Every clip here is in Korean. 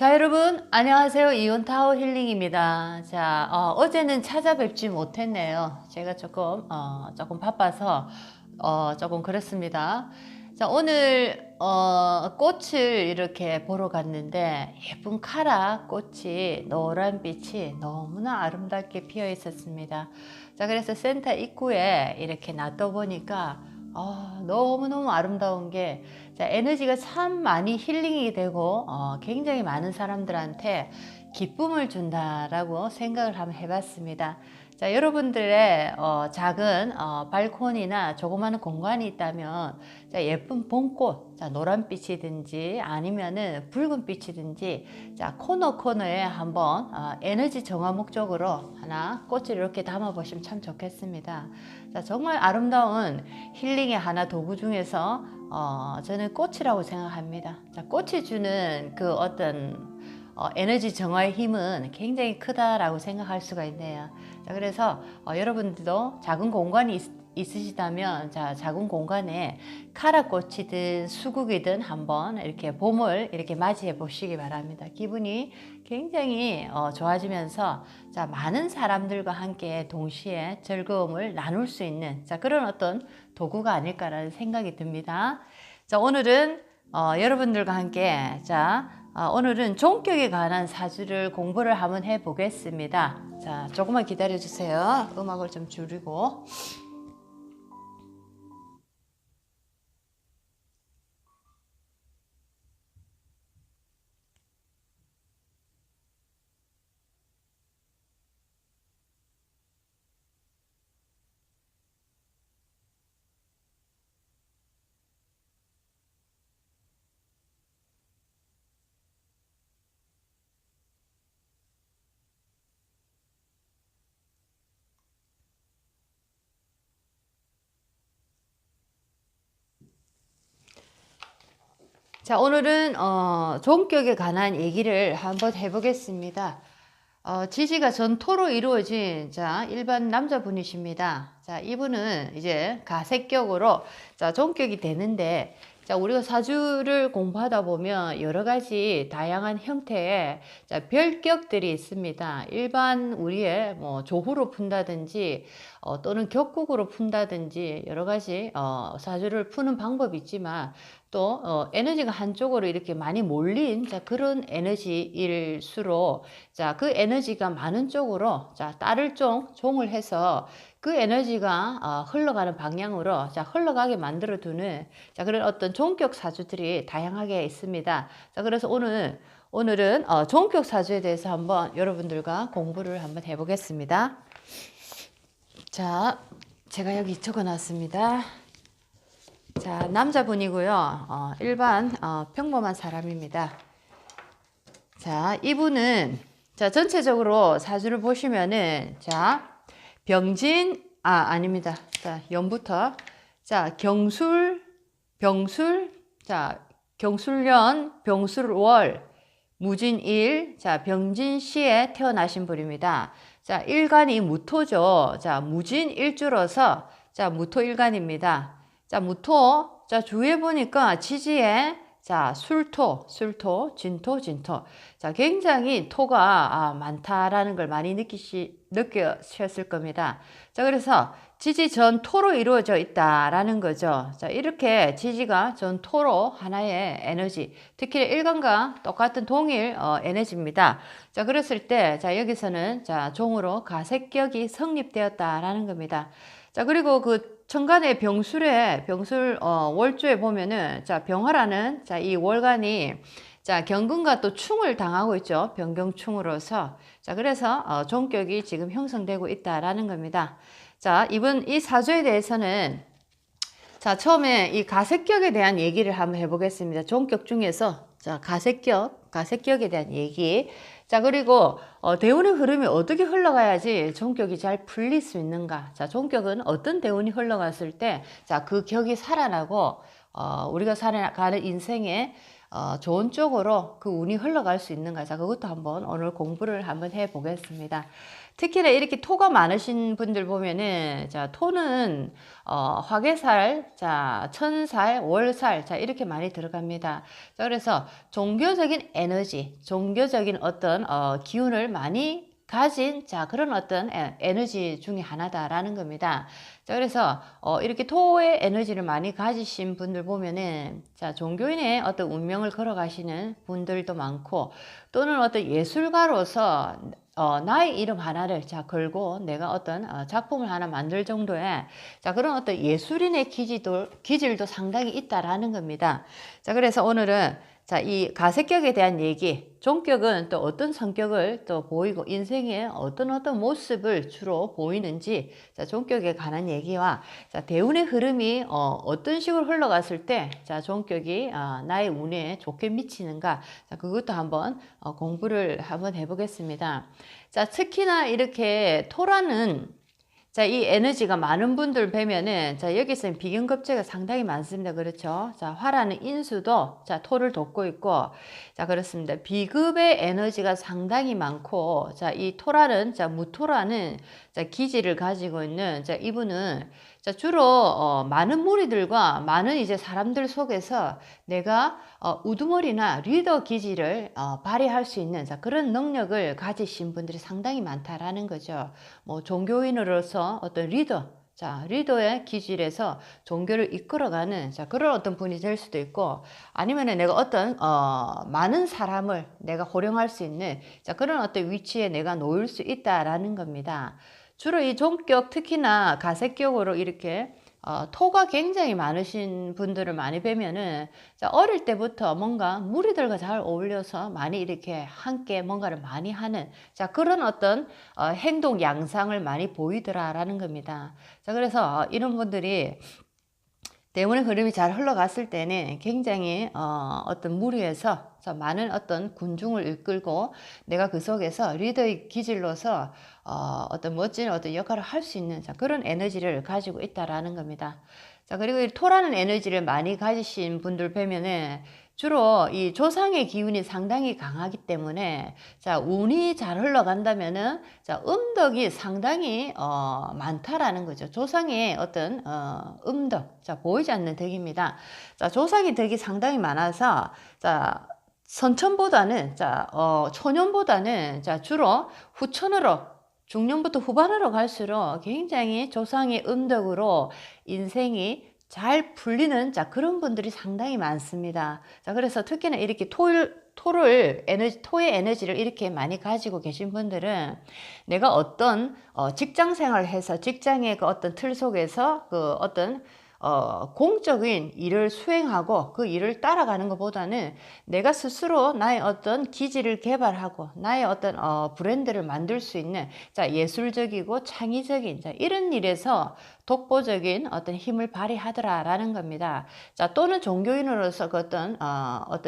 자, 여러분, 안녕하세요. 이온타워 힐링입니다. 자, 어제는 찾아뵙지 못했네요. 제가 조금 바빠서, 조금 그렇습니다. 자, 오늘, 꽃을 이렇게 보러 갔는데, 예쁜 카라 꽃이, 노란빛이 너무나 아름답게 피어 있었습니다. 자, 그래서 센터 입구에 이렇게 놔둬보니까, 너무너무 아름다운 게, 자, 에너지가 참 많이 힐링이 되고 굉장히 많은 사람들한테 기쁨을 준다라고 생각을 한번 해봤습니다. 자, 여러분들의 작은 발코니나 조그마한 공간이 있다면, 자, 예쁜 봄꽃, 자, 노란빛이든지 아니면은 붉은빛이든지, 자, 코너에 한번 에너지 정화 목적으로 하나 꽃을 이렇게 담아 보시면 참 좋겠습니다. 자, 정말 아름다운 힐링의 하나 도구 중에서 저는 꽃이라고 생각합니다. 자, 꽃이 주는 그 어떤 에너지 정화의 힘은 굉장히 크다라고 생각할 수가 있네요. 자, 그래서 여러분들도 작은 공간이 있으시다면, 자, 작은 공간에 카라꽃이든 수국이든 한번 이렇게 봄을 이렇게 맞이해 보시기 바랍니다. 기분이 굉장히 좋아지면서, 자, 많은 사람들과 함께 동시에 즐거움을 나눌 수 있는, 자, 그런 어떤 도구가 아닐까라는 생각이 듭니다. 자, 오늘은 여러분들과 함께, 자, 오늘은 종격에 관한 사주를 공부를 한번 해 보겠습니다. 자, 조금만 기다려 주세요. 음악을 좀 줄이고. 자, 오늘은 종격에 관한 얘기를 한번 해보겠습니다. 지지가 전토로 이루어진, 자, 일반 남자분이십니다. 자, 이분은 이제 가색격으로, 자, 종격이 되는데, 자, 우리가 사주를 공부하다 보면 여러 가지 다양한 형태의, 자, 별격들이 있습니다. 일반 우리의 뭐 조후로 푼다든지 또는 격국으로 푼다든지 여러 가지 사주를 푸는 방법이 있지만, 또 에너지가 한쪽으로 이렇게 많이 몰린, 자, 그런 에너지일수록, 자, 그 에너지가 많은 쪽으로, 자, 딸을 종을 해서 그 에너지가 흘러가는 방향으로, 자, 흘러가게 만들어 두는, 자, 그런 어떤 종격 사주들이 다양하게 있습니다. 자, 그래서 오늘은 종격 사주에 대해서 한번 여러분들과 공부를 한번 해보겠습니다. 자, 제가 여기 적어 놨습니다. 자, 남자분이고요. 일반 평범한 사람입니다. 자, 이분은, 자, 전체적으로 사주를 보시면은, 자, 병진, 아닙니다. 자, 연부터, 자, 병술, 자, 경술년, 병술월, 무진일, 자, 병진시에 태어나신 분입니다. 자, 일간이 무토죠. 자, 무진일주로서, 자, 무토일간입니다. 자, 무토, 자, 주위에 보니까 지지에, 자, 술토, 진토. 자, 굉장히 토가 많다라는 걸 많이 느끼셨을 겁니다. 자, 그래서 지지 전토로 이루어져 있다라는 거죠. 자, 이렇게 지지가 전토로 하나의 에너지, 특히 일간과 똑같은 동일 에너지입니다. 자, 그랬을 때, 자, 여기서는, 자, 종으로 가색격이 성립되었다라는 겁니다. 자, 그리고 그 천간의 병술 월주에 보면은, 자, 병화라는, 자, 이 월간이, 자, 경금과 또 충을 당하고 있죠. 병경충으로서. 자, 그래서 종격이 지금 형성되고 있다라는 겁니다. 자, 이 사주에 대해서는, 자, 처음에 이 가색격에 대한 얘기를 한번 해보겠습니다. 종격 중에서, 자, 가색격에 대한 얘기. 자, 그리고 대운의 흐름이 어떻게 흘러가야지 종격이 잘 풀릴 수 있는가. 자, 종격은 어떤 대운이 흘러갔을 때, 자, 그 격이 살아나고 우리가 살아가는 인생에 좋은 쪽으로 그 운이 흘러갈 수 있는가. 자, 그것도 한번 오늘 공부를 한번 해 보겠습니다. 특히나 이렇게 토가 많으신 분들 보면은, 자, 토는, 화개살, 자, 천살, 월살, 자, 이렇게 많이 들어갑니다. 자, 그래서 종교적인 에너지, 종교적인 어떤, 기운을 많이 가진, 자, 그런 어떤 에너지 중에 하나다라는 겁니다. 자, 그래서, 이렇게 토의 에너지를 많이 가지신 분들 보면은, 자, 종교인의 어떤 운명을 걸어가시는 분들도 많고, 또는 어떤 예술가로서 나의 이름 하나를 자 걸고 내가 어떤 작품을 하나 만들 정도의 자 그런 어떤 예술인의 기질도 상당히 있다라는 겁니다. 자 그래서 오늘은 자 이 가색격에 대한 얘기, 종격은 또 어떤 성격을 또 보이고 인생의 어떤 모습을 주로 보이는지 자 종격에 관한 얘기와 자 대운의 흐름이 어떤 식으로 흘러갔을 때 자 종격이 나의 운에 좋게 미치는가 자 그것도 한번 공부를 한번 해보겠습니다. 자, 특히나 이렇게 토라는 자, 이 에너지가 많은 분들 뵈면은 자, 여기서는 비견급제가 상당히 많습니다. 그렇죠? 자, 화라는 인수도 자, 토를 돕고 있고 자, 그렇습니다. 비급의 에너지가 상당히 많고 자, 이 토라는 자, 무토라는 자, 기질을 가지고 있는 자, 이분은 자, 주로 많은 무리들과 많은 이제 사람들 속에서 내가 우두머리나 리더 기질을 발휘할 수 있는 자, 그런 능력을 가지신 분들이 상당히 많다라는 거죠. 뭐 종교인으로서 어떤 리더, 자, 리더의 기질에서 종교를 이끌어가는 자, 그런 어떤 분이 될 수도 있고 아니면은 내가 어떤 많은 사람을 내가 호령할 수 있는 자, 그런 어떤 위치에 내가 놓일 수 있다라는 겁니다. 주로 이 종격 특히나 가색격으로 이렇게 토가 굉장히 많으신 분들을 많이 뵈면은 자, 어릴 때부터 뭔가 무리들과 잘 어울려서 많이 이렇게 함께 뭔가를 많이 하는 자 그런 어떤 행동 양상을 많이 보이더라라는 겁니다. 자 그래서 이런 분들이 대운의 흐름이 잘 흘러갔을 때는 굉장히 어떤 무리에서 많은 어떤 군중을 이끌고 내가 그 속에서 리더의 기질로서 어떤 멋진 어떤 역할을 할 수 있는 자, 그런 에너지를 가지고 있다라는 겁니다. 자 그리고 이 토라는 에너지를 많이 가지신 분들 뵈면은 주로 이 조상의 기운이 상당히 강하기 때문에 자 운이 잘 흘러간다면은 자 음덕이 상당히 많다라는 거죠. 조상의 어떤 음덕 자 보이지 않는 덕입니다. 자 조상의 덕이 상당히 많아서 자 선천보다는 자 초년보다는 자 주로 후천으로 중년부터 후반으로 갈수록 굉장히 조상의 음덕으로 인생이 잘 풀리는 자 그런 분들이 상당히 많습니다. 자 그래서 특히나 이렇게 토의 에너지를 이렇게 많이 가지고 계신 분들은 내가 어떤 직장 생활을 해서 직장의 그 어떤 틀 속에서 그 어떤 공적인 일을 수행하고 그 일을 따라가는 것보다는 내가 스스로 나의 어떤 기질을 개발하고 나의 어떤 브랜드를 만들 수 있는 자 예술적이고 창의적인 자 이런 일에서 독보적인 어떤 힘을 발휘하더라라는 겁니다. 자 또는 종교인으로서 그 어떤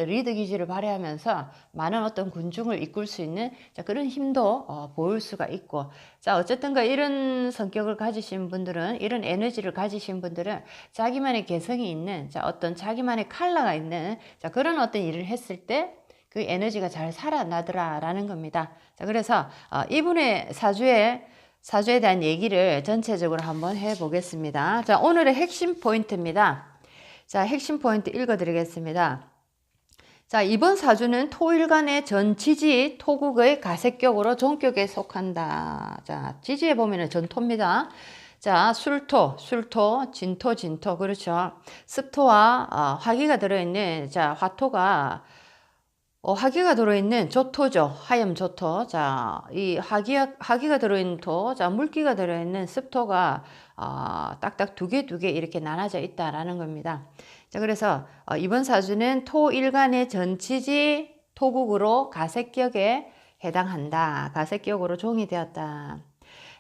리더 기질을 발휘하면서 많은 어떤 군중을 이끌 수 있는 자 그런 힘도 보일 수가 있고 자 어쨌든가 이런 성격을 가지신 분들은 이런 에너지를 가지신 분들은 자기만의 개성이 있는 자 어떤 자기만의 컬러가 있는 자 그런 어떤 일을 했을 때 그 에너지가 잘 살아나더라라는 겁니다. 자 그래서 이분의 사주에 대한 얘기를 전체적으로 한번 해보겠습니다. 자 오늘의 핵심 포인트입니다. 자 핵심 포인트 읽어드리겠습니다. 자 이번 사주는 토일간의 전지지 토국의 가색격으로 종격에 속한다. 자 지지에 보면은 전토입니다. 자 술토, 진토 그렇죠. 습토와 화기가 들어있는 자 화토가 화기가 들어있는 조토죠. 하염 조토. 자, 이 화기가 들어있는 토, 자, 물기가 들어있는 습토가 딱딱 두 개 이렇게 나눠져 있다라는 겁니다. 자, 그래서 이번 사주는 토일간의 전치지 토국으로 가색격에 해당한다. 가색격으로 종이 되었다.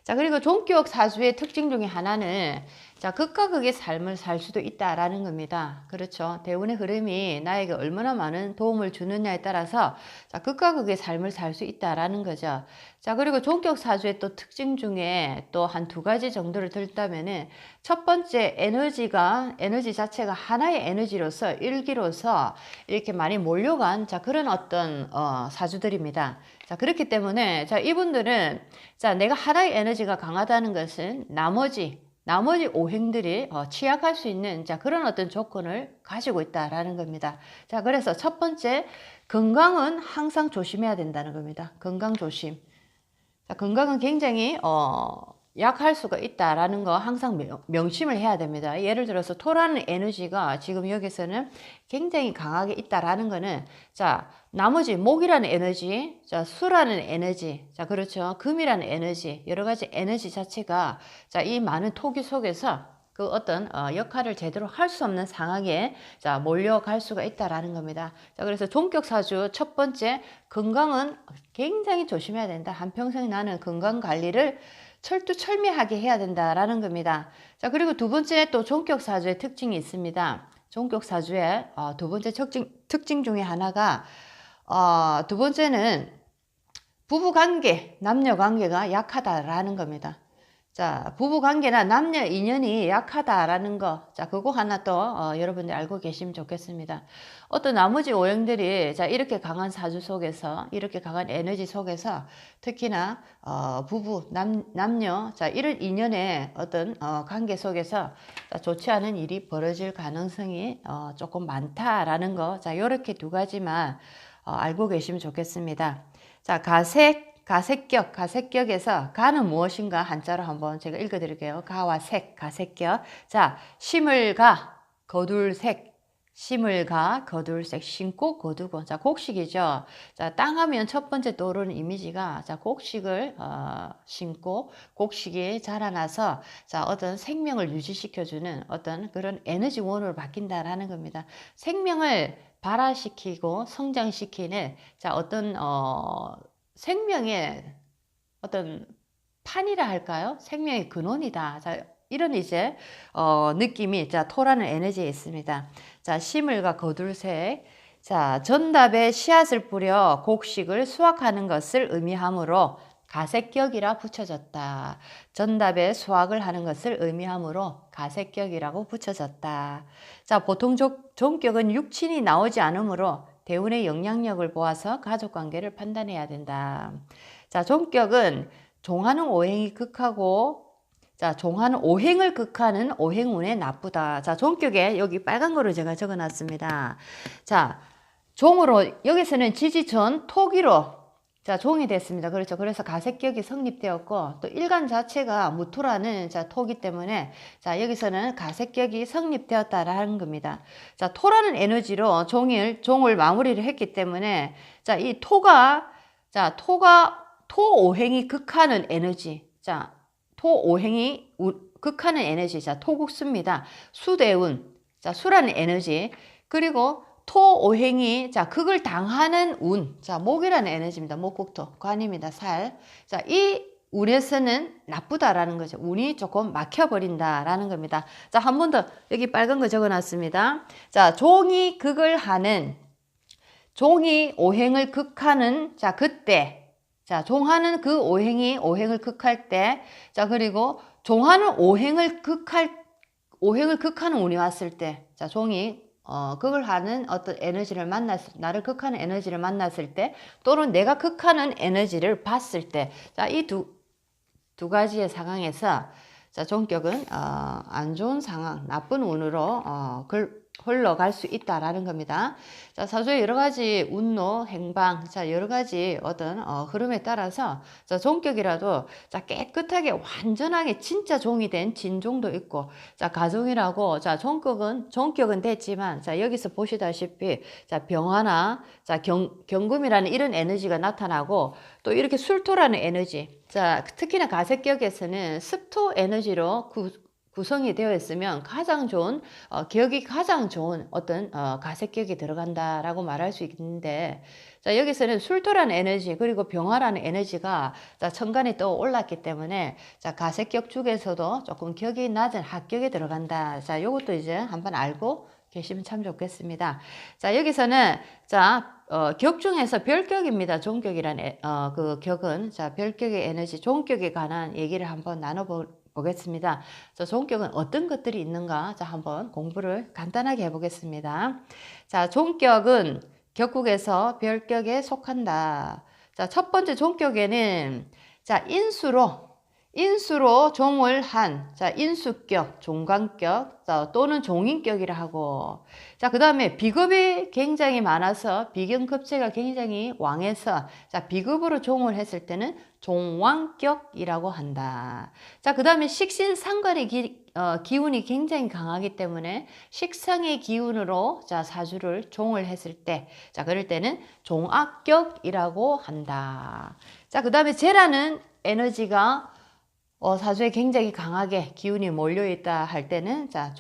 자, 그리고 종격 사주의 특징 중에 하나는 자, 극과 극의 삶을 살 수도 있다라는 겁니다. 그렇죠. 대운의 흐름이 나에게 얼마나 많은 도움을 주느냐에 따라서 자, 극과 극의 삶을 살 수 있다라는 거죠. 자, 그리고 종격 사주의 또 특징 중에 또 한 두 가지 정도를 들다면은 첫 번째 에너지 자체가 하나의 에너지로서 일기로서 이렇게 많이 몰려간 자, 그런 어떤 사주들입니다. 자, 그렇기 때문에 자, 이분들은 자, 내가 하나의 에너지가 강하다는 것은 나머지 오행들이 취약할 수 있는 자, 그런 어떤 조건을 가지고 있다라는 겁니다. 자, 그래서 첫 번째 건강은 항상 조심해야 된다는 겁니다. 건강 조심. 자, 건강은 굉장히 약할 수가 있다라는 거 항상 명심을 해야 됩니다. 예를 들어서 토라는 에너지가 지금 여기서는 굉장히 강하게 있다라는 거는 자, 나머지 목이라는 에너지, 자, 수라는 에너지, 자, 그렇죠. 금이라는 에너지, 여러 가지 에너지 자체가 자, 이 많은 토기 속에서 그 어떤 역할을 제대로 할 수 없는 상황에 자, 몰려갈 수가 있다라는 겁니다. 자, 그래서 종격 사주 첫 번째 건강은 굉장히 조심해야 된다. 한평생 나는 건강 관리를 철두철미하게 해야 된다라는 겁니다. 자, 그리고 두 번째 또 종격 사주의 특징이 있습니다. 종격 사주의 두 번째 특징 중에 하나가 두 번째는 부부 관계, 남녀 관계가 약하다라는 겁니다. 자, 부부 관계나 남녀 인연이 약하다라는 거. 자, 그거 하나 또 여러분들 알고 계시면 좋겠습니다. 어떤 나머지 오행들이 자, 이렇게 강한 사주 속에서, 이렇게 강한 에너지 속에서 특히나 부부, 남녀, 자, 이런 인연의 어떤 관계 속에서 자, 좋지 않은 일이 벌어질 가능성이 조금 많다라는 거. 자, 요렇게 두 가지만 알고 계시면 좋겠습니다. 자, 가색격에서 가는 무엇인가 한자로 한번 제가 읽어드릴게요. 가와 색, 가색격. 자, 심을 가, 거둘색, 심을 가, 거둘색, 심고, 거두고. 자, 곡식이죠. 자, 땅 하면 첫 번째 떠오르는 이미지가 자, 곡식을 심고, 곡식이 자라나서 자, 어떤 생명을 유지시켜주는 어떤 그런 에너지원으로 바뀐다라는 겁니다. 생명을 발화시키고 성장시키는 자, 어떤 생명의 어떤 판이라 할까요? 생명의 근원이다. 자, 이런 이제 느낌이 자, 토라는 에너지에 있습니다. 자, 심을과 거둘색. 자, 전답에 씨앗을 뿌려 곡식을 수확하는 것을 의미하므로 가색격이라 붙여졌다. 전답에 수확을 하는 것을 의미하므로 가색격이라고 붙여졌다. 자, 보통 종격은 육친이 나오지 않으므로 대운의 영향력을 보아서 가족관계를 판단해야 된다. 자, 종격은 종하는 오행이 극하고 자, 종하는 오행을 극하는 오행운에 나쁘다. 자, 종격에 여기 빨간 거로 제가 적어놨습니다. 자, 종으로 여기서는 지지천 토기로 자, 종이 됐습니다. 그렇죠. 그래서 가색격이 성립되었고 또 일간 자체가 무토라는 자, 토기 때문에 자, 여기서는 가색격이 성립되었다라는 겁니다. 자, 토라는 에너지로 종을 마무리를 했기 때문에 자, 이 토가 토오행이 극하는 에너지. 자, 토오행이 극하는 에너지. 자, 토국수입니다. 수대운. 자, 수라는 에너지. 그리고 토오행이 자, 극을 당하는 운. 자, 목이라는 에너지입니다. 목국토. 관입니다. 살. 자, 이 운에서는 나쁘다라는 거죠. 운이 조금 막혀버린다라는 겁니다. 자, 한 번 더 여기 빨간 거 적어놨습니다. 자, 종이 오행을 극하는 자, 그때 자, 종하는 그 오행을 극할 때 자, 그리고 종하는 오행을 극하는 운이 왔을 때 자, 종이 극을 하는 어떤 에너지를 나를 극하는 에너지를 만났을 때, 또는 내가 극하는 에너지를 봤을 때, 자, 이 두 가지의 상황에서, 자, 종격은, 안 좋은 상황, 나쁜 운으로, 흘러갈 수 있다라는 겁니다. 자, 사주의 여러 가지 운로, 행방, 자, 여러 가지 어떤, 흐름에 따라서, 자, 종격이라도, 자, 깨끗하게, 완전하게 진짜 종이 된 진종도 있고, 자, 가종이라고, 자, 종격은 됐지만, 자, 여기서 보시다시피, 자, 병화나, 자, 경금이라는 이런 에너지가 나타나고, 또 이렇게 술토라는 에너지, 자, 특히나 가색격에서는 습토 에너지로 구성이 되어 있으면 가장 좋은 격이 가장 좋은 어떤 가색격이 들어간다라고 말할 수 있는데, 자, 여기서는 술토라는 에너지 그리고 병화라는 에너지가 자, 천간에 또 올랐기 때문에 자, 가색격 중에서도 조금 격이 낮은 합격에 들어간다. 자, 요것도 이제 한번 알고 계시면 참 좋겠습니다. 자, 여기서는 자, 격 중에서 별격입니다. 종격이란 그 격은 자, 별격의 에너지, 종격에 관한 얘기를 한번 나눠보겠습니다. 자, 종격은 어떤 것들이 있는가? 자, 한번 공부를 간단하게 해보겠습니다. 자, 종격은 격국에서 별격에 속한다. 자, 첫 번째 종격에는 자, 인수로 종을 한, 자, 인수격, 종관격, 자, 또는 종인격이라 하고, 자, 그 다음에 비급이 굉장히 많아서 비경급제가 굉장히 왕해서, 자, 비급으로 종을 했을 때는 종왕격이라고 한다. 자, 그 다음에 식신상관의 기운이 굉장히 강하기 때문에 식상의 기운으로 자, 사주를 종을 했을 때, 자, 그럴 때는 종악격이라고 한다. 자, 그 다음에 재라는 에너지가 사주에 굉장히 강하게 기운이 몰려있다 할 때는 자,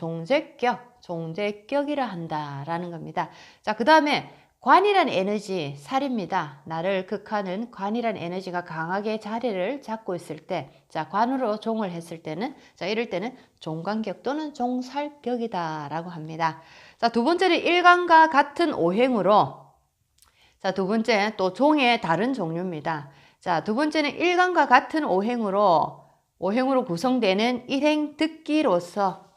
종재격이라 한다라는 겁니다. 자, 그 다음에 관이란 에너지, 살입니다. 나를 극하는 관이란 에너지가 강하게 자리를 잡고 있을 때, 자, 관으로 종을 했을 때는, 자, 이럴 때는 종관격 또는 종살격이다라고 합니다. 자, 두 번째는 일간과 같은 오행으로, 자, 두 번째 또 종의 다른 종류입니다. 자, 두 번째는 일간과 같은 오행으로 구성되는 일행특기로서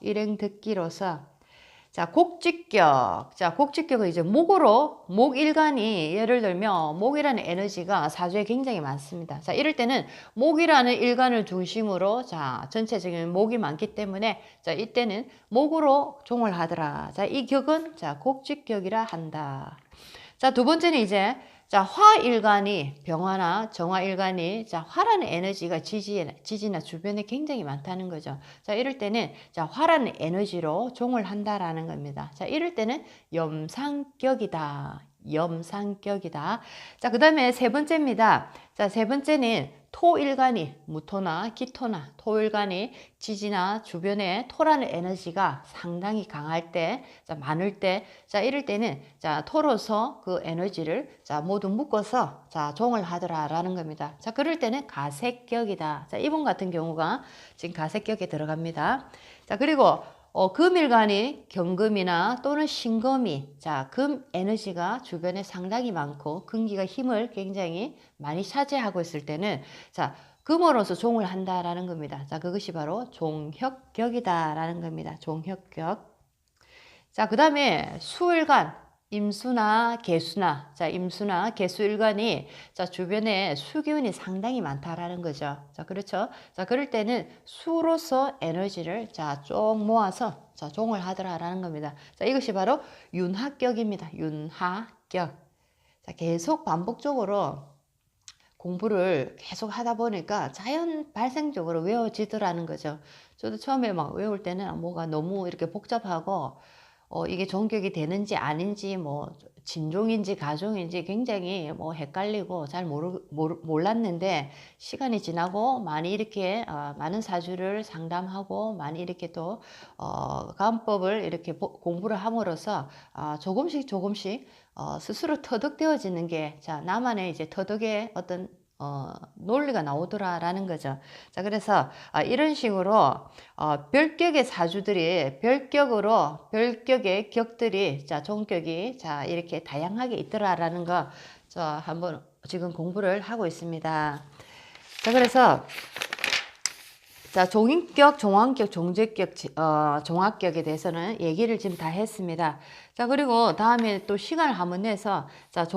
자, 곡직격. 자, 곡직격은 이제 목일간이 예를 들면 목이라는 에너지가 사주에 굉장히 많습니다. 자, 이럴 때는 목이라는 일간을 중심으로 자, 전체적인 목이 많기 때문에 자, 이때는 목으로 종을 하더라. 자, 이 격은 자, 곡직격이라 한다. 자, 두 번째는 이제 자, 화일간이 병화나 정화일간이 자, 화라는 에너지가 지지나 주변에 굉장히 많다는 거죠. 자, 이럴 때는 자, 화라는 에너지로 종을 한다라는 겁니다. 자, 이럴 때는 염상격이다. 자, 그 다음에 세 번째입니다. 자, 세 번째는 토일간이 무토나 기토나 토일간이 지지나 주변에 토라는 에너지가 상당히 강할 때, 자, 많을 때, 자, 이럴 때는 자, 토로서 그 에너지를 자, 모두 묶어서 자, 종을 하더라라는 겁니다. 자, 그럴 때는 가색격이다. 자, 이분 같은 경우가 지금 가색격에 들어갑니다. 자, 그리고 금일간이 경금이나 또는 신금이 자, 금 에너지가 주변에 상당히 많고 금기가 힘을 굉장히 많이 차지하고 있을 때는 자, 금으로서 종을 한다라는 겁니다. 자, 그것이 바로 종혁격이다라는 겁니다. 종혁격. 자, 그 다음에 수일간 임수나 개수나 자, 임수나 개수일간이 자, 주변에 수기운이 상당히 많다라는 거죠. 자, 그렇죠. 자, 그럴 때는 수로서 에너지를 자, 쭉 모아서 자, 종을 하더라라는 겁니다. 자, 이것이 바로 윤하격입니다. 윤하격. 자, 계속 반복적으로 공부를 계속 하다 보니까 자연 발생적으로 외워지더라는 거죠. 저도 처음에 막 외울 때는 뭐가 너무 이렇게 복잡하고 이게 종격이 되는지 아닌지 뭐 진종인지 가종인지 굉장히 뭐 헷갈리고 잘 몰랐는데 시간이 지나고 많이 이렇게 많은 사주를 상담하고 많이 이렇게 또 가문법을 이렇게 공부를 함으로써 조금씩 스스로 터득되어지는 게 자, 나만의 이제 터득의 어떤 논리가 나오더라라는 거죠. 자, 그래서 이런 식으로 별격의 사주들이 별격의 격들이 자, 종격이 자, 이렇게 다양하게 있더라라는 거 자, 한번 지금 공부를 하고 있습니다. 자, 그래서 자, 종인격, 종왕격, 종재격, 종합격에 대해서는 얘기를 지금 다 했습니다. 자, 그리고 다음에 또 시간을 한번 내서 자,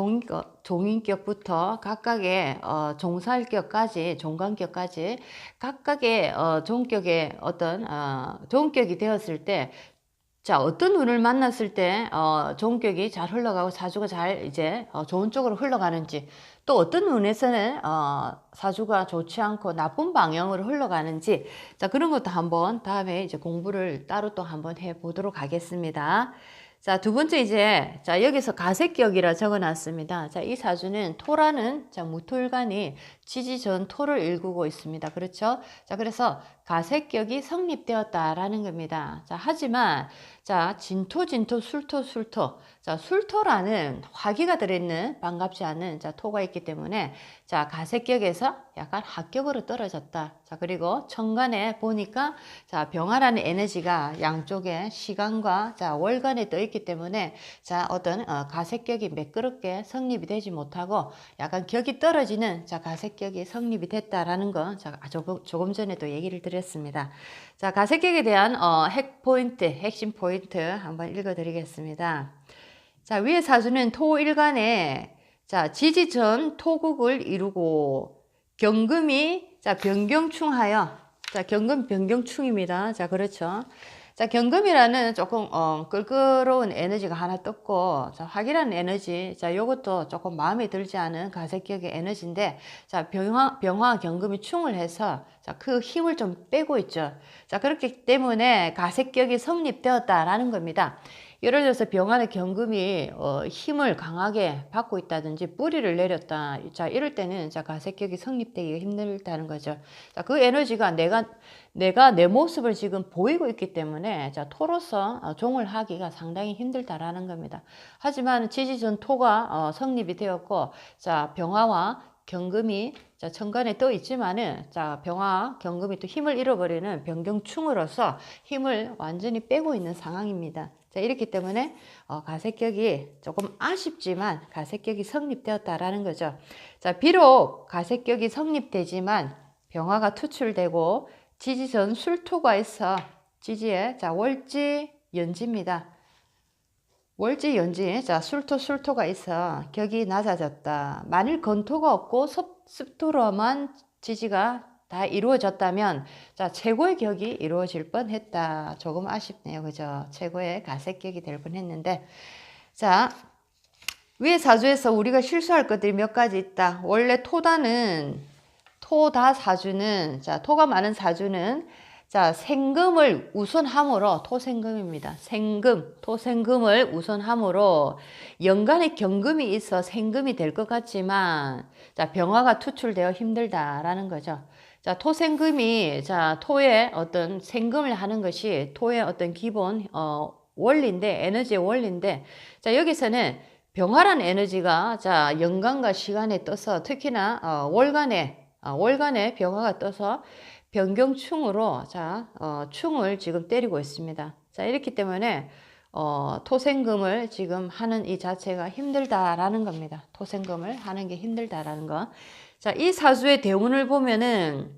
종인격부터 각각의 종살격까지, 종관격까지 각각의 종격의 어떤 종격이 되었을 때 자, 어떤 운을 만났을 때 종격이 잘 흘러가고 사주가 잘 이제 좋은 쪽으로 흘러가는지, 또 어떤 운에서는 사주가 좋지 않고 나쁜 방향으로 흘러가는지, 자, 그런 것도 한번 다음에 이제 공부를 따로 또 한번 해 보도록 하겠습니다. 자, 두 번째 이제, 자, 여기서 가색격이라 적어 놨습니다. 자, 이 사주는 토라는, 자, 무토일간이 지지전 토를 일구고 있습니다. 그렇죠? 자, 그래서 가색격이 성립되었다라는 겁니다. 자, 하지만, 자, 진토, 술토. 자, 술토라는 화기가 들어있는 반갑지 않은, 자, 토가 있기 때문에, 자, 가색격에서 약간 합격으로 떨어졌다. 자, 그리고 천간에 보니까, 자, 병화라는 에너지가 양쪽에 시간과, 자, 월간에 떠 있기 때문에, 자, 어떤 가색격이 매끄럽게 성립이 되지 못하고 약간 격이 떨어지는, 자, 가색격이 성립이 됐다라는 거, 자, 조금 전에도 얘기를 드렸습니다. 자, 가색격에 대한 핵심 포인트 한번 읽어드리겠습니다. 자, 위의 사주는 토일간에, 자, 지지전 토국을 이루고 경금이, 자, 변경충하여, 자, 경금 변경충입니다. 자, 그렇죠. 자, 경금이라는 조금 껄끄러운 에너지가 하나 떴고, 자, 화기라는 에너지, 자, 요것도 조금 마음에 들지 않은 가색격의 에너지인데, 자, 병화 경금이 충을 해서, 자, 그 힘을 좀 빼고 있죠. 자, 그렇기 때문에 가색격이 성립되었다라는 겁니다. 예를 들어서 병화의 경금이 힘을 강하게 받고 있다든지 뿌리를 내렸다. 자, 이럴 때는, 자, 가색격이 성립되기가 힘들다는 거죠. 자, 그 에너지가 내가 내 모습을 지금 보이고 있기 때문에, 자, 토로서 종을 하기가 상당히 힘들다라는 겁니다. 하지만 지지전 토가 성립이 되었고, 자, 병화와 경금이, 자, 천간에 떠 있지만은, 자, 병화 경금이 또 힘을 잃어버리는 변경충으로서 힘을 완전히 빼고 있는 상황입니다. 자, 이렇기 때문에 가색격이 조금 아쉽지만 가색격이 성립되었다라는 거죠. 자, 비록 가색격이 성립되지만 병화가 투출되고 지지전 술토가 있어 지지에, 자, 월지 연지입니다. 월지 연지, 자, 술토가 있어 격이 낮아졌다. 만일 건토가 없고 습토로만 지지가 다 이루어졌다면, 자, 최고의 격이 이루어질 뻔했다. 조금 아쉽네요. 그죠? 최고의 가색격이 될 뻔했는데, 자, 위의 사주에서 우리가 실수할 것들이 몇 가지 있다. 원래 토다 사주는, 자, 토가 많은 사주는, 자, 생금을 우선함으로, 토생금입니다. 토생금을 우선함으로 연간에 경금이 있어 생금이 될 것 같지만, 자, 병화가 투출되어 힘들다라는 거죠. 자, 토생금이, 자, 토의 어떤 생금을 하는 것이 토의 어떤 기본, 원리인데, 에너지의 원리인데, 자, 여기서는 병화란 에너지가, 자, 연간과 시간에 떠서 특히나, 월간에 병화가 떠서 변경충으로, 자, 충을 지금 때리고 있습니다. 자, 이렇기 때문에, 토생금을 지금 하는 이 자체가 힘들다라는 겁니다. 토생금을 하는 게 힘들다라는 거. 자, 이 사주의 대운을 보면은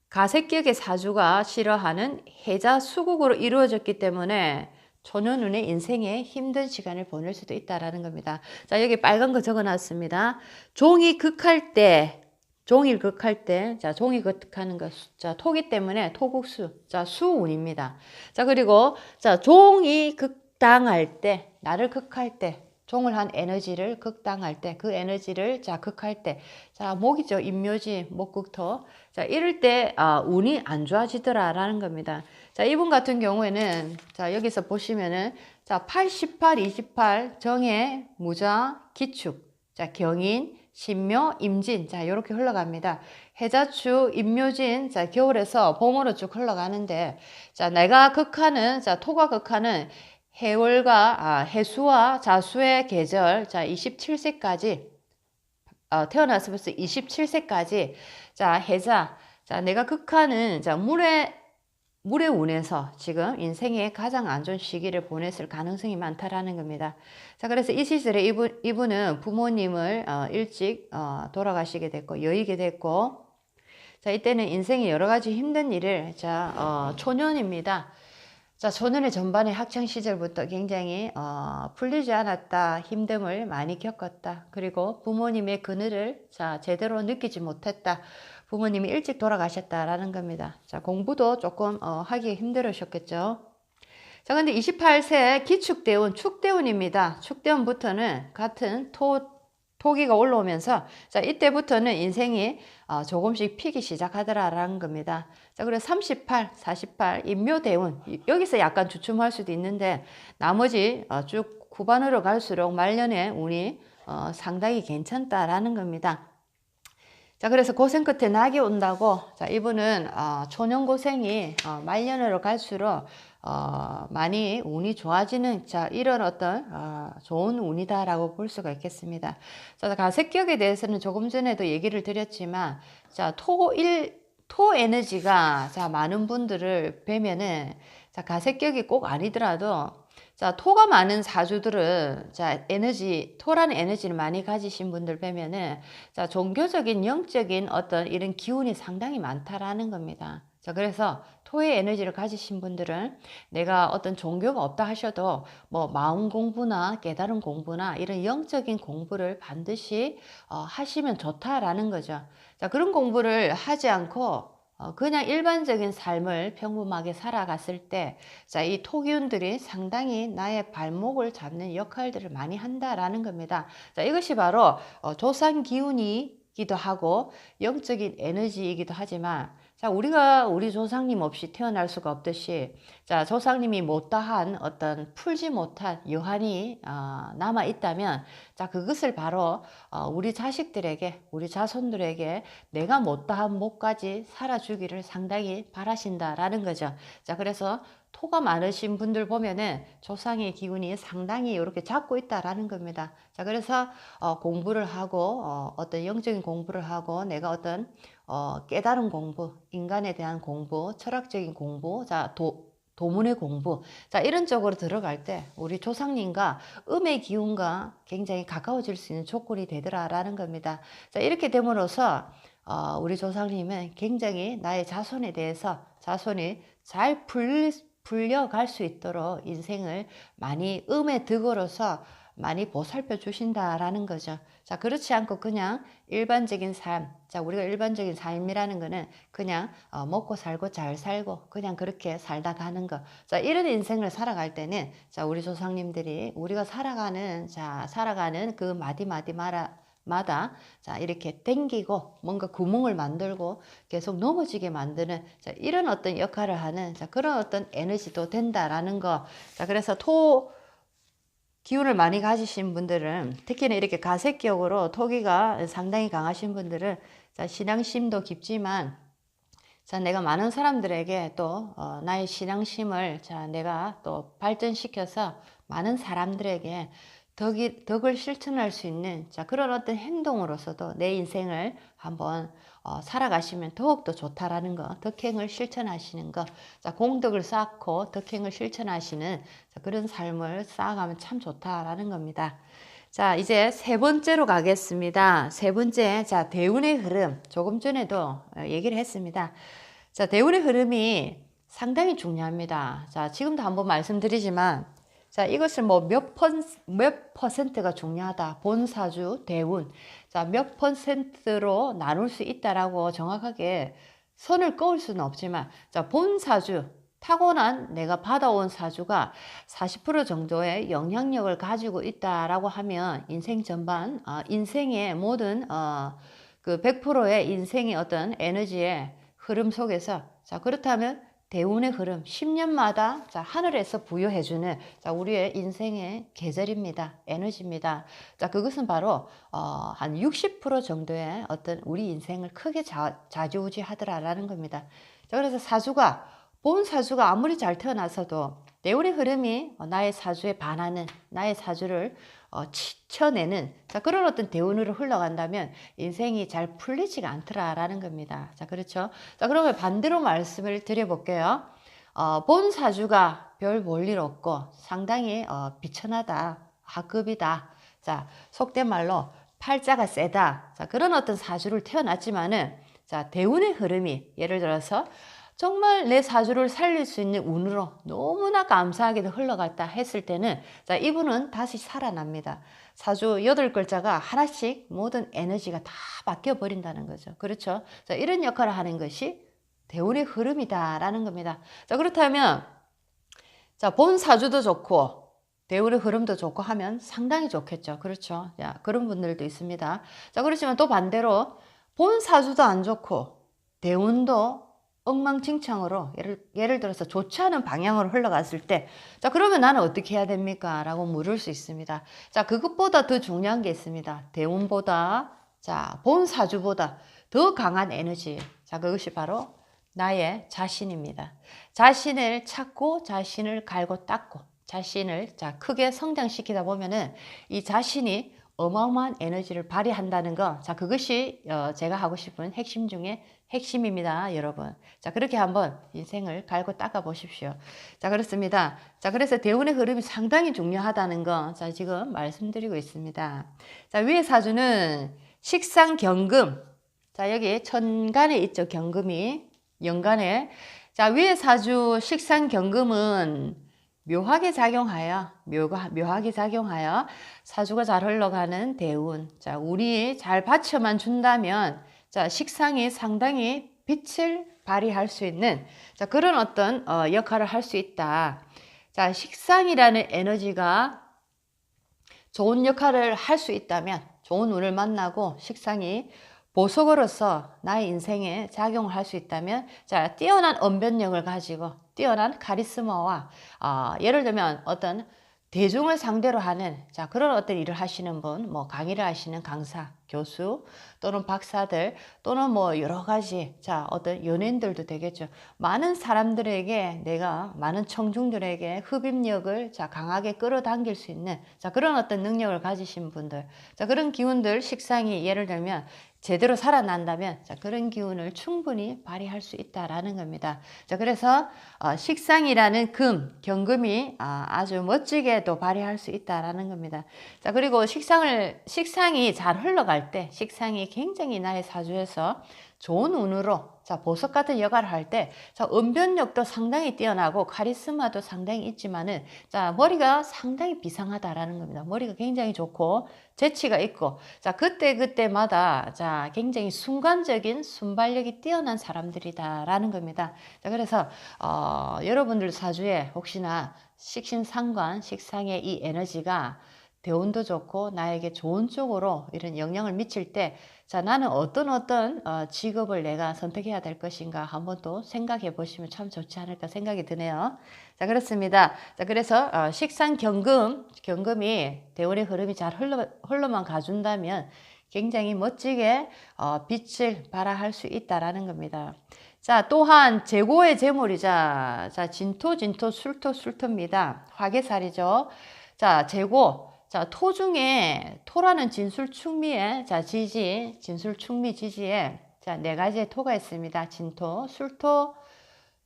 가색격의 사주가 싫어하는 해자 수국으로 이루어졌기 때문에 초년운의 인생에 힘든 시간을 보낼 수도 있다라는 겁니다. 자, 여기 빨간 거 적어 놨습니다. 종이 극할 때, 자, 종이 극하는 거, 자, 토기 때문에 토국수, 자, 수운입니다. 자, 그리고, 자, 종이 극당할 때, 나를 극할 때, 종을 한 에너지를 극당할 때, 그 에너지를, 자, 극할 때, 자, 목이죠. 임묘지, 목극토. 자, 이럴 때, 운이 안 좋아지더라라는 겁니다. 자, 이분 같은 경우에는, 자, 여기서 보시면은, 자, 88, 28, 정해, 무자, 기축, 자, 경인, 신묘, 임진, 자, 요렇게 흘러갑니다. 해자축, 임묘진, 자, 겨울에서 봄으로 쭉 흘러가는데, 자, 내가 극하는, 자, 토가 극하는 해수와 자수의 계절, 자, 27세까지, 태어나서부터 27세까지, 자, 해자, 자, 내가 극하는, 자, 물의 운에서 지금 인생의 가장 안 좋은 시기를 보냈을 가능성이 많다라는 겁니다. 자, 그래서 이 시절에 이분은 부모님을 일찍 돌아가시게 됐고, 여의게 됐고, 자, 이때는 인생의 여러 가지 힘든 일을, 자, 초년입니다. 자, 초년의 전반의 학창 시절부터 굉장히 풀리지 않았다, 힘듦을 많이 겪었다. 그리고 부모님의 그늘을, 자, 제대로 느끼지 못했다. 부모님이 일찍 돌아가셨다라는 겁니다. 자, 공부도 조금 하기 힘들으셨겠죠. 자, 근데 28세 기축대운, 축대운입니다. 축대운부터는 같은 토기가 올라오면서 자 이때부터는 인생이 조금씩 피기 시작하더라라는 겁니다. 자 그래서 38, 48 인묘대운 여기서 약간 주춤할 수도 있는데 나머지 쭉 후반으로 갈수록 말년에 운이 상당히 괜찮다라는 겁니다. 자 그래서 고생 끝에 낙이 온다고 자 이분은 초년 고생이 말년으로 갈수록 많이 운이 좋아지는 자 이런 어떤 좋은 운이다라고 볼 수가 있겠습니다. 자 가색격에 대해서는 조금 전에도 얘기를 드렸지만 자 토 에너지가 자 많은 분들을 뵈면은 자 가색격이 꼭 아니더라도 자 토가 많은 사주들은 자 토라는 에너지를 많이 가지신 분들 뵈면은 자 종교적인 영적인 어떤 이런 기운이 상당히 많다라는 겁니다. 자 그래서 토의 에너지를 가지신 분들은 내가 어떤 종교가 없다 하셔도 뭐 마음 공부나 깨달은 공부나 이런 영적인 공부를 반드시 하시면 좋다라는 거죠. 자 그런 공부를 하지 않고 그냥 일반적인 삶을 평범하게 살아갔을 때, 자, 이 토기운들이 상당히 나의 발목을 잡는 역할들을 많이 한다라는 겁니다. 자, 이것이 바로 조상 기운이기도 하고 영적인 에너지이기도 하지만, 자, 우리가 우리 조상님 없이 태어날 수가 없듯이, 자, 조상님이 못다한 어떤 풀지 못한 여한이 남아 있다면, 자, 그것을 바로 우리 자식들에게, 우리 자손들에게 내가 못다한 목까지 살아주기를 상당히 바라신다라는 거죠. 자, 그래서 토가 많으신 분들 보면은 조상의 기운이 상당히 이렇게 잡고 있다라는 겁니다. 자, 그래서 공부를 하고 어떤 영적인 공부를 하고 내가 어떤 깨달은 공부, 인간에 대한 공부, 철학적인 공부, 자, 도문의 공부, 자, 이런 쪽으로 들어갈 때 우리 조상님과 음의 기운과 굉장히 가까워질 수 있는 조건이 되더라라는 겁니다. 자, 이렇게 됨으로써 우리 조상님은 굉장히 나의 자손에 대해서 자손이 잘 풀려갈 수 있도록 인생을 많이 음의 덕으로서 많이 보살펴 주신다라는 거죠. 자, 그렇지 않고 그냥 일반적인 삶, 자, 우리가 일반적인 삶이라는 거는 그냥 먹고 살고 잘 살고 그냥 그렇게 살다 가는 거. 자, 이런 인생을 살아갈 때는 자, 우리 조상님들이 우리가 살아가는 그 마다 자 이렇게 땡기고 뭔가 구멍을 만들고 계속 넘어지게 만드는 자 이런 어떤 역할을 하는 자 그런 어떤 에너지도 된다라는 거. 자 그래서 토 기운을 많이 가지신 분들은 특히나 이렇게 가색격으로 토기가 상당히 강하신 분들은 자 신앙심도 깊지만 자 내가 많은 사람들에게 또 나의 신앙심을 자 내가 또 발전시켜서 많은 사람들에게 덕을 실천할 수 있는 자 그런 어떤 행동으로서도 내 인생을 한번 살아가시면 더욱더 좋다라는 거, 덕행을 실천하시는 거, 자 공덕을 쌓고 덕행을 실천하시는 자, 그런 삶을 쌓아가면 참 좋다라는 겁니다. 자 이제 세 번째로 가겠습니다. 세 번째 자 대운의 흐름 조금 전에도 얘기를 했습니다. 자 대운의 흐름이 상당히 중요합니다. 자 지금도 한번 말씀드리지만 자, 이것을 뭐 몇 퍼센트가 중요하다. 본사주, 대운. 자, 몇 퍼센트로 나눌 수 있다라고 정확하게 선을 그을 수는 없지만, 자, 본사주, 타고난 내가 받아온 사주가 40% 정도의 영향력을 가지고 있다라고 하면 인생 전반, 인생의 모든, 그 100%의 인생의 어떤 에너지의 흐름 속에서, 자, 그렇다면 대운의 흐름 10년마다 자, 하늘에서 부여해주는 자, 우리의 인생의 계절입니다. 에너지입니다. 자, 그것은 바로 한 60% 정도의 어떤 우리 인생을 크게 좌지우지하더라라는 겁니다. 자, 그래서 본 사주가 아무리 잘 태어나서도 대운의 흐름이 나의 사주에 반하는 나의 사주를 치쳐내는 자 그런 어떤 대운으로 흘러간다면 인생이 잘 풀리지가 않더라라는 겁니다. 자 그렇죠. 자 그러면 반대로 말씀을 드려볼게요. 본 사주가 별 볼 일 없고 상당히 비천하다, 하급이다. 자 속된 말로 팔자가 세다. 자 그런 어떤 사주를 태어났지만은 자 대운의 흐름이 예를 들어서 정말 내 사주를 살릴 수 있는 운으로 너무나 감사하게도 흘러갔다 했을 때는 자 이분은 다시 살아납니다. 사주 8글자가 하나씩 모든 에너지가 다 바뀌어 버린다는 거죠. 그렇죠? 자 이런 역할을 하는 것이 대운의 흐름이다라는 겁니다. 자 그렇다면 자 본 사주도 좋고 대운의 흐름도 좋고 하면 상당히 좋겠죠. 그렇죠. 야, 그런 분들도 있습니다. 자, 그렇지만 또 반대로 본 사주도 안 좋고 대운도 엉망진창으로 예를 들어서 좋지 않은 방향으로 흘러갔을 때, 자, 그러면 나는 어떻게 해야 됩니까? 라고 물을 수 있습니다. 자, 그것보다 더 중요한 게 있습니다. 대운보다, 자, 본 사주보다 더 강한 에너지. 자, 그것이 바로 나의 자신입니다. 자신을 찾고 자신을 갈고 닦고 자신을 자 크게 성장시키다 보면은 이 자신이 어마어마한 에너지를 발휘한다는 거. 자, 그것이 제가 하고 싶은 핵심 중에 핵심입니다, 여러분. 자, 그렇게 한번 인생을 갈고 닦아 보십시오. 자, 그렇습니다. 자, 그래서 대운의 흐름이 상당히 중요하다는 거. 자, 지금 말씀드리고 있습니다. 자, 위의 사주는 식상경금. 자, 여기 천간에 있죠, 경금이. 연간에. 자, 위의 사주 식상경금은 묘하게 작용하여 사주가 잘 흘러가는 대운. 자, 운이 잘 받쳐만 준다면 자, 식상이 상당히 빛을 발휘할 수 있는 자, 그런 어떤 역할을 할 수 있다. 자, 식상이라는 에너지가 좋은 역할을 할 수 있다면 좋은 운을 만나고 식상이 보석으로서 나의 인생에 작용을 할 수 있다면 자, 뛰어난 언변력을 가지고 뛰어난 카리스마와 예를 들면 어떤 대중을 상대로 하는 자, 그런 어떤 일을 하시는 분, 뭐 강의를 하시는 강사, 교수 또는 박사들 또는 뭐 여러 가지 자, 어떤 연예인들도 되겠죠. 많은 사람들에게 내가 많은 청중들에게 흡입력을 자, 강하게 끌어당길 수 있는 자, 그런 어떤 능력을 가지신 분들. 자, 그런 기운들 식상이 예를 들면 제대로 살아난다면 자, 그런 기운을 충분히 발휘할 수 있다라는 겁니다. 자, 그래서 식상이라는 경금이 아주 멋지게도 발휘할 수 있다라는 겁니다. 자, 그리고 식상이 잘 흘러갈 때, 식상이 굉장히 나의 사주에서 좋은 운으로 자, 보석 같은 역할을 할 때, 자, 언변력도 상당히 뛰어나고 카리스마도 상당히 있지만은 자, 머리가 상당히 비상하다라는 겁니다. 머리가 굉장히 좋고 재치가 있고 자, 그때마다 자, 굉장히 순간적인 순발력이 뛰어난 사람들이다라는 겁니다. 자, 그래서 여러분들 사주에 혹시나 식신상관, 식상의 이 에너지가 대운도 좋고 나에게 좋은 쪽으로 이런 영향을 미칠 때 자, 나는 어떤 직업을 내가 선택해야 될 것인가 한번 또 생각해 보시면 참 좋지 않을까 생각이 드네요. 자, 그렇습니다. 자, 그래서 경금이 대운의 흐름이 잘 흘러만 가준다면 굉장히 멋지게 빛을 발할 수 있다라는 겁니다. 자, 또한 재고의 재물이자 자, 진토, 술토입니다. 화개살이죠. 자, 재고. 자, 토 중에 토라는 진술충미에 자, 진술충미 지지에 자, 네 가지의 토가 있습니다. 진토, 술토,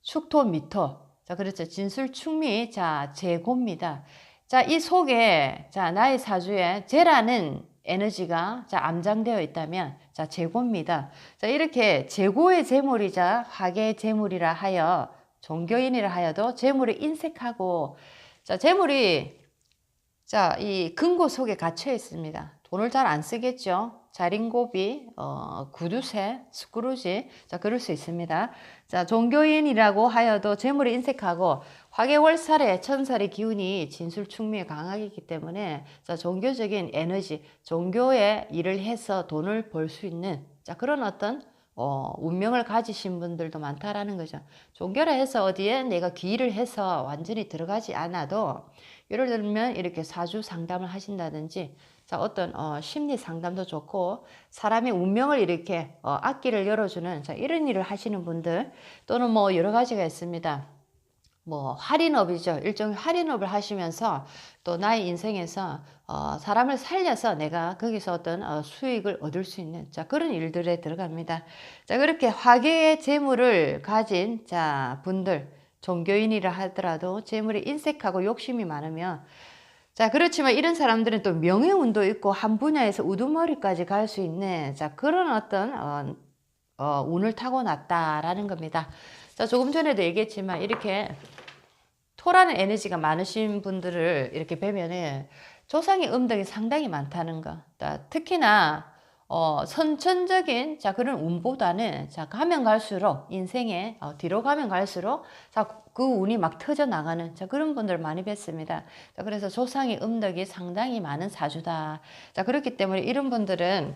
축토, 미토. 자, 그렇죠. 진술충미 자, 재고입니다. 자, 이 속에 자, 나의 사주에 재라는 에너지가 자, 암장되어 있다면 자, 재고입니다. 자, 이렇게 재고의 재물이자 화계의 재물이라 하여 종교인이라 하여도 재물이 인색하고 자, 재물이 자, 이 금고 속에 갇혀 있습니다. 돈을 잘 안 쓰겠죠. 자린고비, 구두쇠, 스크루지, 자, 그럴 수 있습니다. 자, 종교인이라고 하여도 재물이 인색하고 화개월살의 천살의 기운이 진술충미에 강하기 때문에 자, 종교적인 에너지, 종교의 일을 해서 돈을 벌 수 있는 자, 그런 어떤 운명을 가지신 분들도 많다라는 거죠. 종교라 해서 어디에 내가 기일을 해서 완전히 들어가지 않아도 예를 들면 이렇게 사주 상담을 하신다든지 자, 어떤 심리 상담도 좋고 사람의 운명을 이렇게 앞길을 열어주는 자, 이런 일을 하시는 분들 또는 뭐 여러 가지가 있습니다. 뭐 할인업이죠. 일종의 할인업을 하시면서 또 나의 인생에서 사람을 살려서 내가 거기서 어떤 수익을 얻을 수 있는 자, 그런 일들에 들어갑니다. 자, 그렇게 화개의 재물을 가진 자, 분들 종교인이라 하더라도 재물이 인색하고 욕심이 많으면 자, 그렇지만 이런 사람들은 또 명예운도 있고 한 분야에서 우두머리까지 갈 수 있는 자, 그런 어떤 운을 타고났다라는 겁니다. 자, 조금 전에도 얘기했지만 이렇게 토라는 에너지가 많으신 분들을 이렇게 뵈면은 조상의 음덕이 상당히 많다는 거. 특히나 선천적인 자, 그런 운보다는 자, 가면 갈수록 인생에 뒤로 가면 갈수록 자, 그 운이 막 터져 나가는 자, 그런 분들 많이 뵀습니다. 자, 그래서 조상의 음덕이 상당히 많은 사주다. 자, 그렇기 때문에 이런 분들은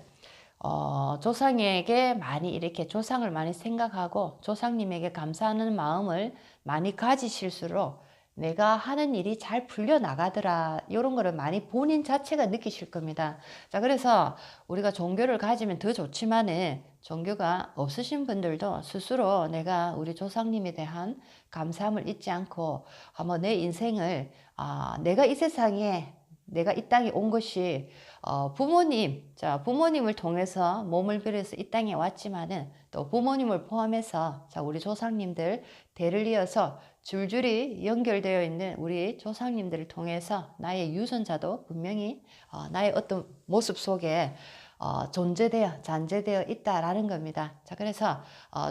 조상에게 많이 이렇게 조상을 많이 생각하고 조상님에게 감사하는 마음을 많이 가지실수록 내가 하는 일이 잘 풀려나가더라. 이런 거를 많이 본인 자체가 느끼실 겁니다. 자, 그래서 우리가 종교를 가지면 더 좋지만은 종교가 없으신 분들도 스스로 내가 우리 조상님에 대한 감사함을 잊지 않고 한번 내 인생을 내가 이 세상에 내가 이 땅에 온 것이 부모님을 통해서 몸을 빌어서 이 땅에 왔지만은 또 부모님을 포함해서 우리 조상님들 대를 이어서 줄줄이 연결되어 있는 우리 조상님들을 통해서 나의 유전자도 분명히 나의 어떤 모습 속에 존재되어 잔재되어 있다라는 겁니다. 자, 그래서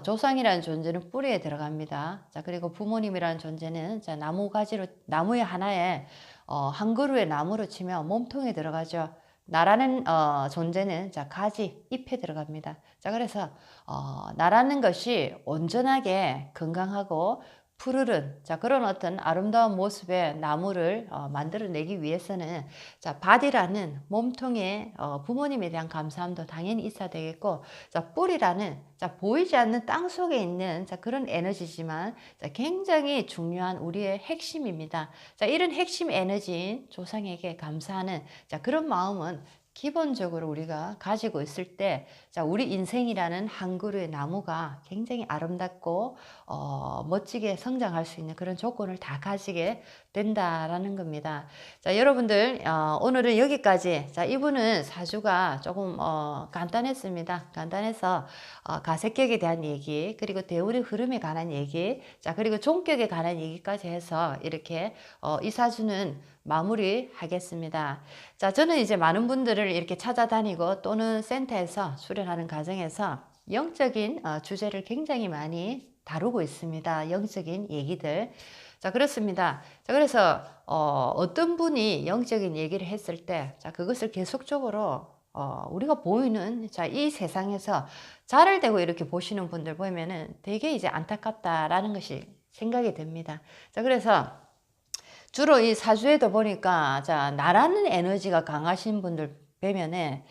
조상이라는 존재는 뿌리에 들어갑니다. 자, 그리고 부모님이라는 존재는 나무의 하나에 한 그루의 나무로 치면 몸통에 들어가죠. 나라는 존재는 가지, 잎에 들어갑니다. 자, 그래서 나라는 것이 온전하게 건강하고 푸르른 그런 어떤 아름다운 모습의 나무를 만들어내기 위해서는 밭이라는 몸통에 부모님에 대한 감사함도 당연히 있어야 되겠고, 뿌리라는 보이지 않는 땅 속에 있는 그런 에너지지만 굉장히 중요한 우리의 핵심입니다. 이런 핵심 에너지인 조상에게 감사하는 그런 마음은 기본적으로 우리가 가지고 있을 때 우리 인생이라는 한 그루의 나무가 굉장히 아름답고 멋지게 성장할 수 있는 그런 조건을 다 가지게 된다라는 겁니다. 자, 여러분들 오늘은 여기까지. 자, 이분은 사주가 조금 간단했습니다. 간단해서 가색격에 대한 얘기, 그리고 대운의 흐름에 관한 얘기, 자, 그리고 종격에 관한 얘기까지 해서 이렇게 이 사주는 마무리 하겠습니다. 자, 저는 이제 많은 분들을 이렇게 찾아다니고 또는 센터에서 수련하는 과정에서 영적인 주제를 굉장히 많이 다루고 있습니다. 영적인 얘기들. 자, 그렇습니다. 자, 그래서 어떤 분이 영적인 얘기를 했을 때 그것을 계속적으로 우리가 보이는 이 세상에서 자를 대고 이렇게 보시는 분들 보면은 되게 이제 안타깝다라는 것이 생각이 됩니다. 자, 그래서 주로 이 사주에도 보니까 나라는 에너지가 강하신 분들 뵈면은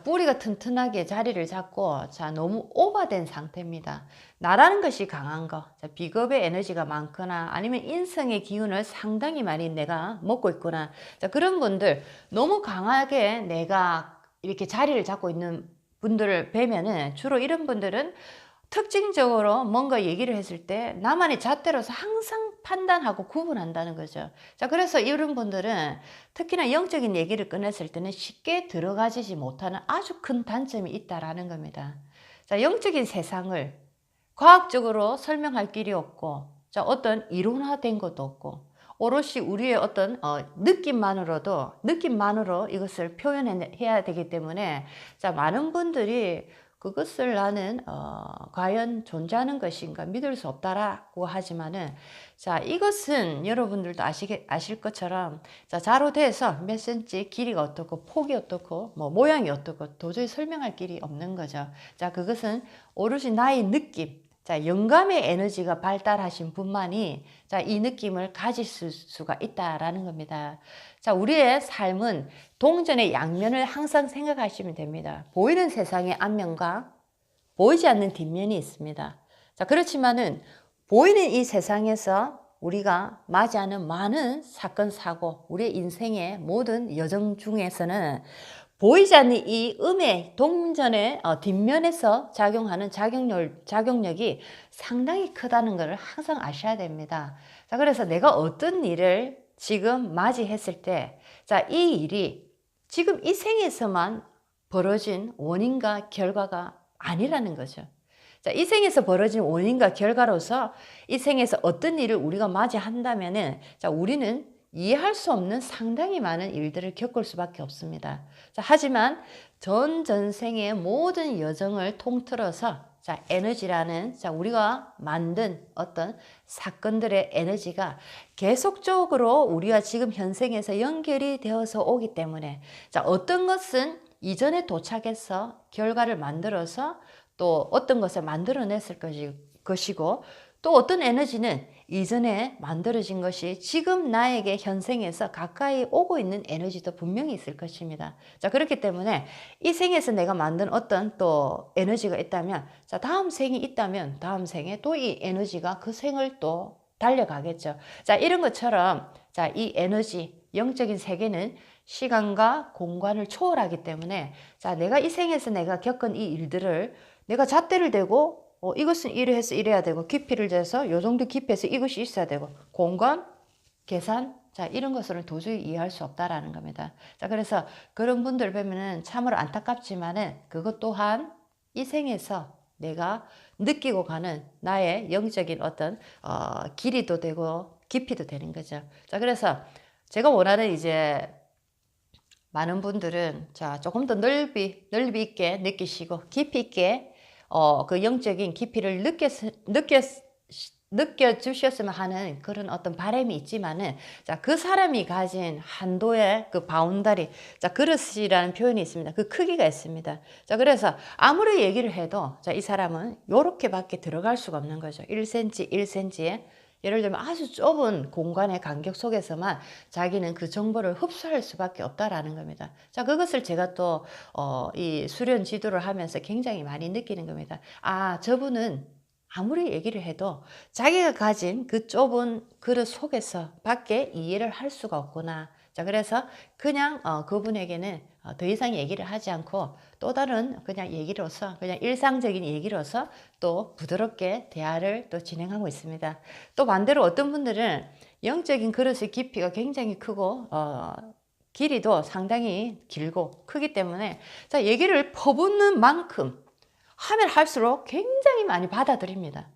뿌리가 튼튼하게 자리를 잡고 너무 오버된 상태입니다. 나라는 것이 강한 거, 비겁의 에너지가 많거나 아니면 인성의 기운을 상당히 많이 내가 먹고 있거나 그런 분들, 너무 강하게 내가 이렇게 자리를 잡고 있는 분들을 뵈면은 주로 이런 분들은 특징적으로 뭔가 얘기를 했을 때 나만의 잣대로서 항상 판단하고 구분한다는 거죠. 자, 그래서 이런 분들은 특히나 영적인 얘기를 꺼냈을 때는 쉽게 들어가지지 못하는 아주 큰 단점이 있다라는 겁니다. 자, 영적인 세상을 과학적으로 설명할 길이 없고, 어떤 이론화된 것도 없고, 오롯이 우리의 어떤 느낌만으로 이것을 표현해야 되기 때문에 많은 분들이 그것을 나는 과연 존재하는 것인가 믿을 수 없다라고 하지만은 이것은 여러분들도 아실 것처럼 자로돼서 몇 센치 길이가 어떻고 폭이 어떻고 뭐 모양이 어떻고 도저히 설명할 길이 없는 거죠. 그것은 오롯이 나의 느낌, 영감의 에너지가 발달하신 분만이 이 느낌을 가질 수가 있다라는 겁니다. 우리의 삶은 동전의 양면을 항상 생각하시면 됩니다. 보이는 세상의 앞면과 보이지 않는 뒷면이 있습니다. 그렇지만은 보이는 이 세상에서 우리가 맞이하는 많은 사건, 사고, 우리의 인생의 모든 여정 중에서는 보이지 않는 이 음의 동전의 뒷면에서 작용하는 작용력이 상당히 크다는 것을 항상 아셔야 됩니다. 그래서 내가 어떤 일을 지금 맞이했을 때, 이 일이 지금 이 생에서만 벌어진 원인과 결과가 아니라는 거죠. 이 생에서 벌어진 원인과 결과로서 이 생에서 어떤 일을 우리가 맞이한다면은 우리는 이해할 수 없는 상당히 많은 일들을 겪을 수밖에 없습니다. 하지만 전생의 모든 여정을 통틀어서 에너지라는 우리가 만든 어떤 사건들의 에너지가 계속적으로 우리와 지금 현생에서 연결이 되어서 오기 때문에 어떤 것은 이전에 도착해서 결과를 만들어서 또 어떤 것을 만들어냈을 것이고 또 어떤 에너지는 이전에 만들어진 것이 지금 나에게 현생에서 가까이 오고 있는 에너지도 분명히 있을 것입니다. 자, 그렇기 때문에 이 생에서 내가 만든 어떤 또 에너지가 있다면, 자, 다음 생이 있다면 다음 생에 또 이 에너지가 그 생을 또 달려가겠죠. 자, 이런 것처럼, 자, 이 에너지, 영적인 세계는 시간과 공간을 초월하기 때문에, 자, 내가 이 생에서 내가 겪은 이 일들을 내가 잣대를 대고 이것은 이래해서 이래야 되고, 깊이를 재서 요 정도 깊이에서 이것이 있어야 되고, 공간, 계산, 자, 이런 것을 도저히 이해할 수 없다라는 겁니다. 자, 그래서 그런 분들 보면은 참으로 안타깝지만은 그것 또한 이 생에서 내가 느끼고 가는 나의 영적인 어떤 길이도 되고 깊이도 되는 거죠. 자, 그래서 제가 원하는 이제 많은 분들은 자, 조금 더 넓이 있게 느끼시고 깊이 있게 그 영적인 깊이를 느껴주셨으면 하는 그런 어떤 바람이 있지만은, 자, 그 사람이 가진 한도의 그 바운다리, 자, 그릇이라는 표현이 있습니다. 그 크기가 있습니다. 자, 그래서 아무리 얘기를 해도, 자, 이 사람은 요렇게밖에 들어갈 수가 없는 거죠. 1cm, 1cm에. 예를 들면 아주 좁은 공간의 간격 속에서만 자기는 그 정보를 흡수할 수밖에 없다라는 겁니다. 자, 그것을 제가 또, 이 수련 지도를 하면서 굉장히 많이 느끼는 겁니다. 아, 저분은 아무리 얘기를 해도 자기가 가진 그 좁은 그릇 속에서 밖에 이해를 할 수가 없구나. 자, 그래서 그냥 그분에게는 더 이상 얘기를 하지 않고 또 다른 그냥 얘기로서, 그냥 일상적인 얘기로서 또 부드럽게 대화를 또 진행하고 있습니다. 또 반대로 어떤 분들은 영적인 그릇의 깊이가 굉장히 크고 길이도 상당히 길고 크기 때문에, 자, 얘기를 퍼붓는 만큼 하면 할수록 굉장히 많이 받아들입니다.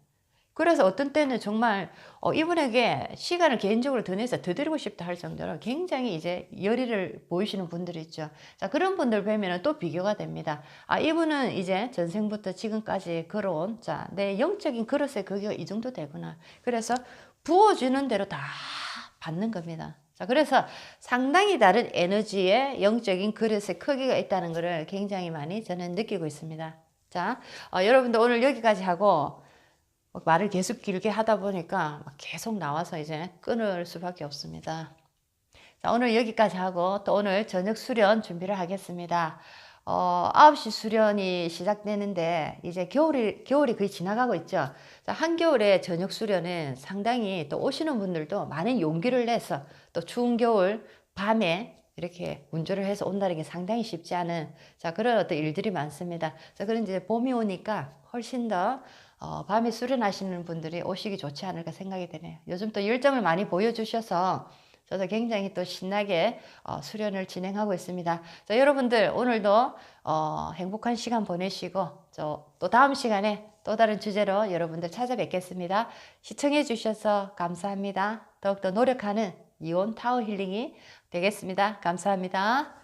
그래서 어떤 때는 정말 이분에게 시간을 개인적으로 더 내서 더 드리고 싶다 할 정도로 굉장히 이제 열의를 보이시는 분들이 있죠. 자, 그런 분들 뵈면 또 비교가 됩니다. 아, 이분은 이제 전생부터 지금까지 걸어온, 자, 내 영적인 그릇의 크기가 이 정도 되구나. 그래서 부어주는 대로 다 받는 겁니다. 자, 그래서 상당히 다른 에너지의 영적인 그릇의 크기가 있다는 것을 굉장히 많이 저는 느끼고 있습니다. 자, 여러분들 오늘 여기까지 하고, 말을 계속 길게 하다 보니까 계속 나와서 이제 끊을 수밖에 없습니다. 자, 오늘 여기까지 하고 또 오늘 저녁 수련 준비를 하겠습니다. 9시 수련이 시작되는데 이제 겨울이 거의 지나가고 있죠. 자, 한겨울에 저녁 수련은 상당히 또 오시는 분들도 많은 용기를 내서, 또 추운 겨울 밤에 이렇게 운전을 해서 온다는 게 상당히 쉽지 않은, 자, 그런 어떤 일들이 많습니다. 자, 그런 이제 봄이 오니까 훨씬 더 밤에 수련하시는 분들이 오시기 좋지 않을까 생각이 되네요. 요즘 또 열정을 많이 보여주셔서 저도 굉장히 또 신나게 수련을 진행하고 있습니다. 자, 여러분들 오늘도 행복한 시간 보내시고, 또 다음 시간에 또 다른 주제로 여러분들 찾아뵙겠습니다. 시청해 주셔서 감사합니다. 더욱더 노력하는 이온 타워 힐링이 되겠습니다. 감사합니다.